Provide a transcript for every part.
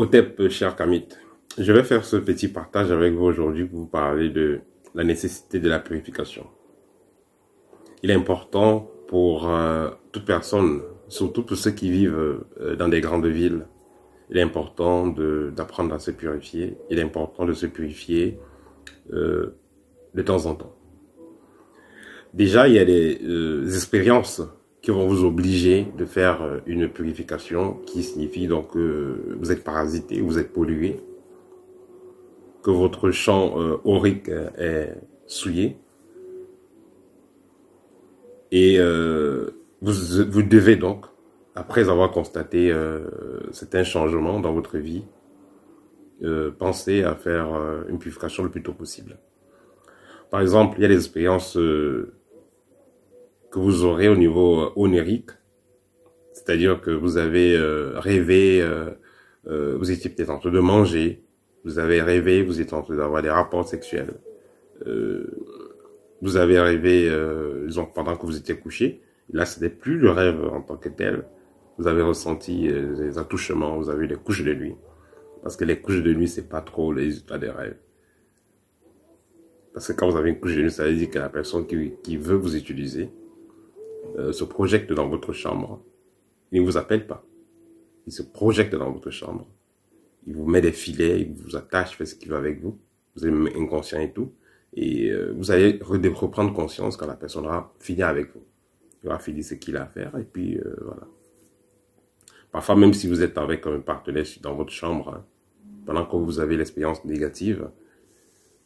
Otep, cher Kamit, je vais faire ce petit partage avec vous aujourd'hui pour vous parler de la nécessité de la purification. Il est important pour toute personne, surtout pour ceux qui vivent dans des grandes villes. Il est important d'apprendre à se purifier. Il est important de se purifier de temps en temps. Déjà, il y a des expériences qui vont vous obliger de faire une purification qui signifie donc que vous êtes parasité, vous êtes pollué, que votre champ aurique est souillé et vous devez donc, après avoir constaté certains changements dans votre vie, penser à faire une purification le plus tôt possible. Par exemple, il y a des expériences que vous aurez au niveau onérique, c'est-à-dire que vous avez rêvé, vous étiez peut-être en train de manger, vous avez rêvé, vous étiez en train d'avoir des rapports sexuels, vous avez rêvé disons, pendant que vous étiez couché, là ce n'est plus le rêve en tant que tel, vous avez ressenti des attouchements, vous avez eu des couches de nuit, parce que les couches de nuit c'est pas trop les résultats des rêves. Parce que quand vous avez une couche de nuit, ça veut dire que la personne qui veut vous utiliser se projette dans votre chambre. Il ne vous appelle pas. Il se projette dans votre chambre. Il vous met des filets, il vous attache, fait ce qu'il veut avec vous. Vous êtes même inconscient et tout. Et vous allez reprendre conscience quand la personne aura fini avec vous. Il aura fini ce qu'il a à faire et puis voilà. Parfois, même si vous êtes avec un partenaire dans votre chambre, hein, pendant que vous avez l'expérience négative,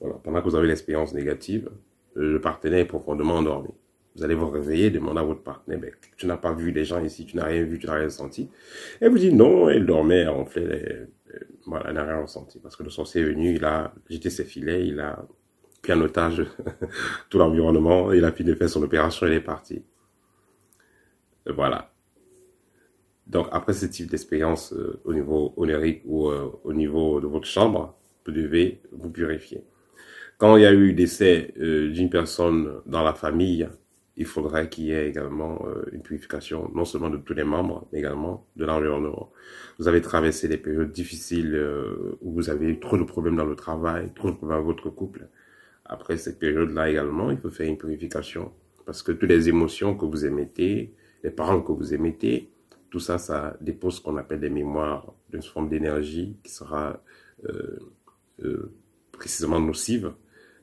voilà, pendant que vous avez l'expérience négative, le partenaire est profondément endormi. Vous allez vous réveiller, demander à votre partenaire, ben, tu n'as pas vu les gens ici, tu n'as rien vu, tu n'as rien senti. Et vous dites non, elle dormait, elle ronflait, voilà, elle n'a rien ressenti. Parce que le sorcier est venu, il a jeté ses filets, il a pris en otage tout l'environnement, il a fini de faire son opération, il est parti. Voilà. Donc après ce type d'expérience au niveau onérique ou au niveau de votre chambre, vous devez vous purifier. Quand il y a eu décès d'une personne dans la famille, il faudrait qu'il y ait également une purification, non seulement de tous les membres, mais également de l'environnement. Vous avez traversé des périodes difficiles où vous avez eu trop de problèmes dans le travail, trop de problèmes dans votre couple. Après cette période-là également, il faut faire une purification. Parce que toutes les émotions que vous émettez, les paroles que vous émettez, tout ça, ça dépose ce qu'on appelle des mémoires d'une forme d'énergie qui sera précisément nocive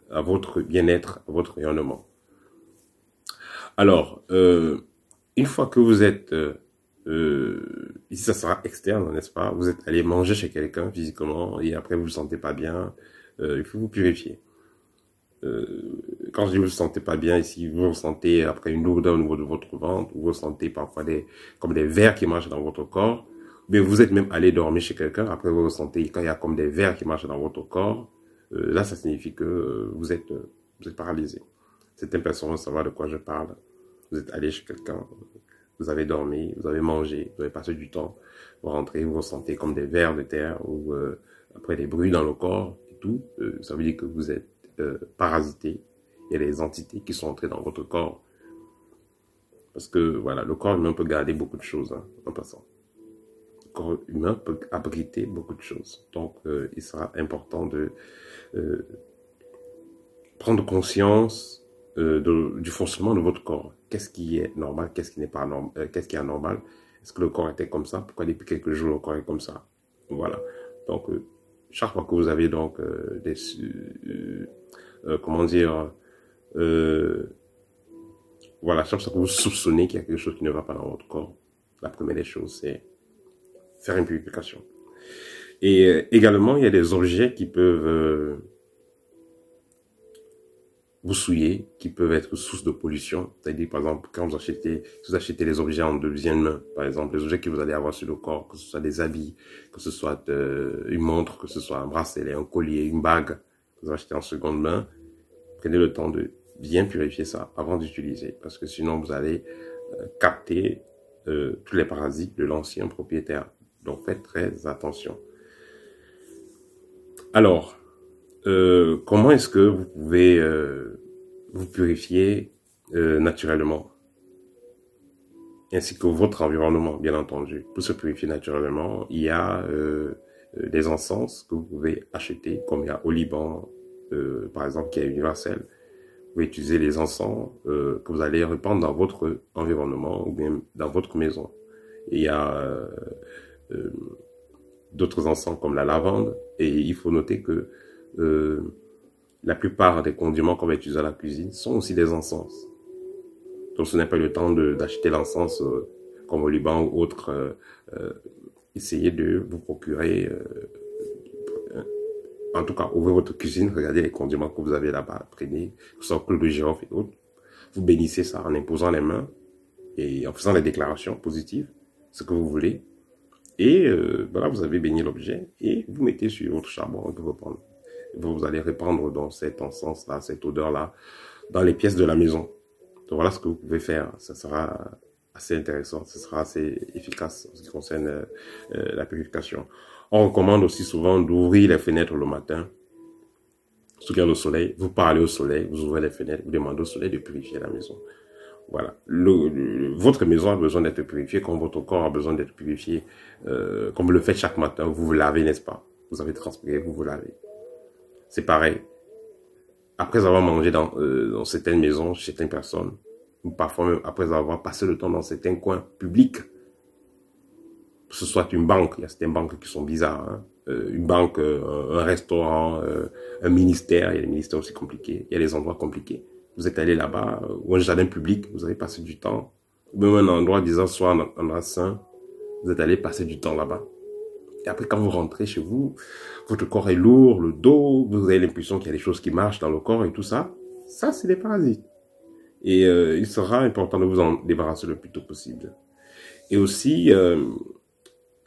à votre bien-être, à votre rayonnement. Alors, une fois que vous êtes, ici ça sera externe, n'est-ce pas? Vous êtes allé manger chez quelqu'un physiquement et après vous vous sentez pas bien, il faut vous purifier. Quand je dis vous vous sentez pas bien ici, vous ressentez après une lourdeur au niveau de votre ventre, vous ressentez parfois comme des vers qui marchent dans votre corps, mais vous êtes même allé dormir chez quelqu'un, après vous ressentez quand il y a comme des vers qui marchent dans votre corps, là ça signifie que vous êtes paralysé. Certaines personnes vont savoir de quoi je parle. Vous êtes allé chez quelqu'un, vous avez dormi, vous avez mangé, vous avez passé du temps, vous rentrez, vous ressentez comme des vers de terre ou après des bruits dans le corps et tout, ça veut dire que vous êtes parasité. Il y a des entités qui sont entrées dans votre corps. Parce que voilà, le corps humain peut garder beaucoup de choses hein, en passant. Le corps humain peut abriter beaucoup de choses. Donc il sera important de prendre conscience du fonctionnement de votre corps. Qu'est-ce qui est normal, qu'est-ce qui n'est pas normal, qu'est-ce qui est anormal? Est-ce que le corps était comme ça? Pourquoi depuis quelques jours le corps est comme ça? Voilà. Donc chaque fois que vous avez donc comment dire, voilà, chaque fois que vous soupçonnez qu'il y a quelque chose qui ne va pas dans votre corps, la première des choses, c'est faire une purification. Et également, il y a des objets qui peuvent vous souiller, qui peuvent être source de pollution. C'est-à-dire, par exemple, quand vous achetez des objets en deuxième main, par exemple, les objets que vous allez avoir sur le corps, que ce soit des habits, que ce soit une montre, que ce soit un bracelet, un collier, une bague, que vous achetez en seconde main, prenez le temps de bien purifier ça avant d'utiliser, parce que sinon vous allez capter tous les parasites de l'ancien propriétaire. Donc faites très attention. Alors, comment est-ce que vous pouvez vous purifier naturellement, ainsi que votre environnement, bien entendu. Pour se purifier naturellement, il y a des encens que vous pouvez acheter, comme il y a au Liban, par exemple, qui est universel. Vous pouvez utiliser les encens que vous allez répandre dans votre environnement ou bien dans votre maison. Et il y a euh, d'autres encens comme la lavande. Et il faut noter que la plupart des condiments qu'on va utiliser à la cuisine sont aussi des encens. Donc ce n'est pas le temps d'acheter l'encens comme au Liban ou autre. Essayez de vous procurer, en tout cas, ouvrez votre cuisine, regardez les condiments que vous avez là-bas traînés, que ce soit clou de girofle et autres. Vous bénissez ça en imposant les mains et en faisant les déclarations positives, ce que vous voulez. Et voilà, vous avez béni l'objet et vous mettez sur votre charbon que vous prenez. Vous allez répandre dans cet encens-là, cette odeur-là, dans les pièces de la maison. Donc voilà ce que vous pouvez faire. Ça sera assez intéressant, ce sera assez efficace en ce qui concerne la purification. On recommande aussi souvent d'ouvrir les fenêtres le matin. Surtout qu'il y a le soleil, vous parlez au soleil, vous ouvrez les fenêtres, vous demandez au soleil de purifier la maison. Voilà. Votre maison a besoin d'être purifiée comme votre corps a besoin d'être purifié. Comme vous le faites chaque matin, vous vous lavez, n'est-ce pas? Vous avez transpiré, vous vous lavez. C'est pareil. Après avoir mangé dans certaines maisons, chez certaines personnes, ou parfois même après avoir passé le temps dans certains coins publics, que ce soit une banque, il y a certaines banques qui sont bizarres, hein. Une banque, un restaurant, un ministère, il y a des ministères aussi compliqués, il y a des endroits compliqués. Vous êtes allé là-bas, ou un jardin public, vous avez passé du temps, même un endroit disant soit un endroit sain, vous êtes allé passer du temps là-bas. Et après, quand vous rentrez chez vous, votre corps est lourd, le dos, vous avez l'impression qu'il y a des choses qui marchent dans le corps et tout ça. Ça, c'est des parasites. Et il sera important de vous en débarrasser le plus tôt possible. Et aussi,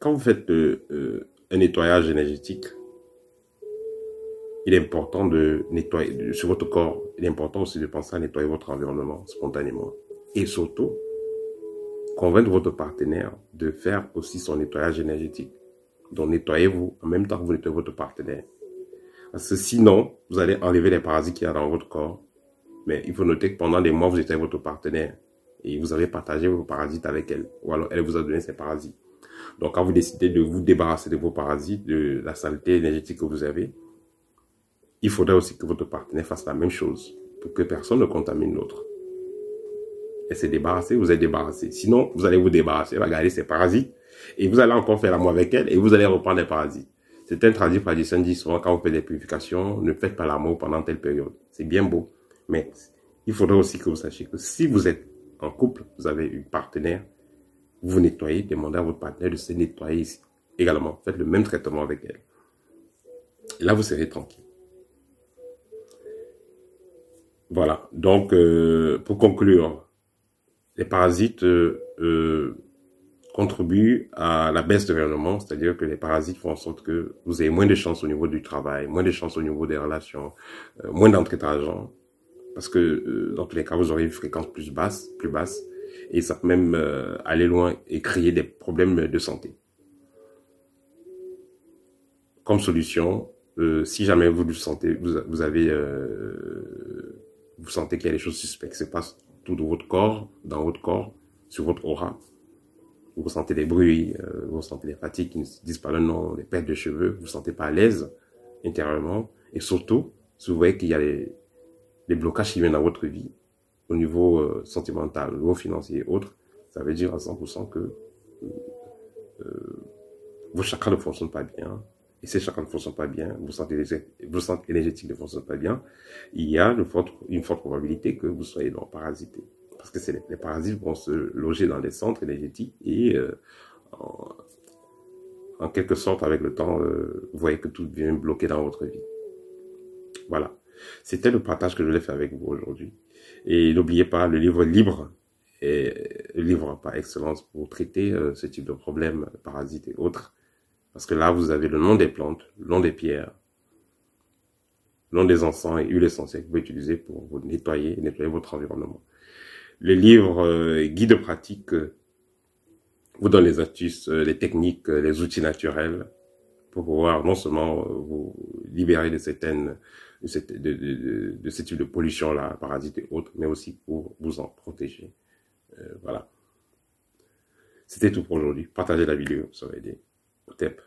quand vous faites un nettoyage énergétique, il est important de nettoyer sur votre corps. Il est important aussi de penser à nettoyer votre environnement spontanément. Et surtout, convaincre votre partenaire de faire aussi son nettoyage énergétique. Donc, nettoyez-vous en même temps que vous nettoyez votre partenaire. Parce que sinon, vous allez enlever les parasites qu'il y a dans votre corps. Mais il faut noter que pendant des mois, vous étiez avec votre partenaire et vous avez partagé vos parasites avec elle. Ou alors, elle vous a donné ses parasites. Donc, quand vous décidez de vous débarrasser de vos parasites, de la saleté énergétique que vous avez, il faudrait aussi que votre partenaire fasse la même chose pour que personne ne contamine l'autre. Elle s'est débarrassée, vous êtes débarrassé. Sinon, vous allez vous débarrasser, elle va garder ses parasites et vous allez encore faire l'amour avec elle et vous allez reprendre les parasites. C'est un tradition dit souvent quand vous faites des purifications, ne faites pas l'amour pendant telle période. C'est bien beau, mais il faudrait aussi que vous sachiez que si vous êtes en couple, vous avez une partenaire, vous nettoyez, demandez à votre partenaire de se nettoyer également. Faites le même traitement avec elle. Et là, vous serez tranquille. Voilà. Donc, pour conclure, les parasites contribuent à la baisse de rendement, c'est-à-dire que les parasites font en sorte que vous ayez moins de chances au niveau du travail, moins de chances au niveau des relations, moins d'entrée d'argent, parce que dans tous les cas, vous aurez une fréquence plus basse, et ça peut même aller loin et créer des problèmes de santé. Comme solution, si jamais vous le sentez, vous sentez qu'il y a des choses suspectes qui se passent tout de votre corps, dans votre corps, sur votre aura, vous ressentez des bruits, vous ressentez des fatigues qui ne disent pas le nom, des pertes de cheveux, vous ne vous sentez pas à l'aise intérieurement, et surtout, si vous voyez qu'il y a des blocages qui viennent dans votre vie, au niveau sentimental, au niveau financier et autres, ça veut dire à 100% que vos chakras ne fonctionnent pas bien. Et ces chakras ne fonctionnent pas bien, vos centres énergétiques ne fonctionnent pas bien, il y a une forte probabilité que vous soyez donc parasité. Parce que les parasites vont se loger dans les centres énergétiques et en quelque sorte, avec le temps, vous voyez que tout devient bloqué dans votre vie. Voilà. C'était le partage que je voulais faire avec vous aujourd'hui. Et n'oubliez pas, le livre libre est le livre par excellence pour traiter ce type de problèmes, parasites et autres. Parce que là, vous avez le nom des plantes, le nom des pierres, le nom des encens et huiles essentielles que vous pouvez utiliser pour vous nettoyer votre environnement. Le livre guide pratique vous donne les astuces, les techniques, les outils naturels pour pouvoir non seulement vous libérer de ce type de pollution-là, parasites et autres, mais aussi pour vous en protéger. Voilà. C'était tout pour aujourd'hui. Partagez la vidéo, ça va aider. Au TEP.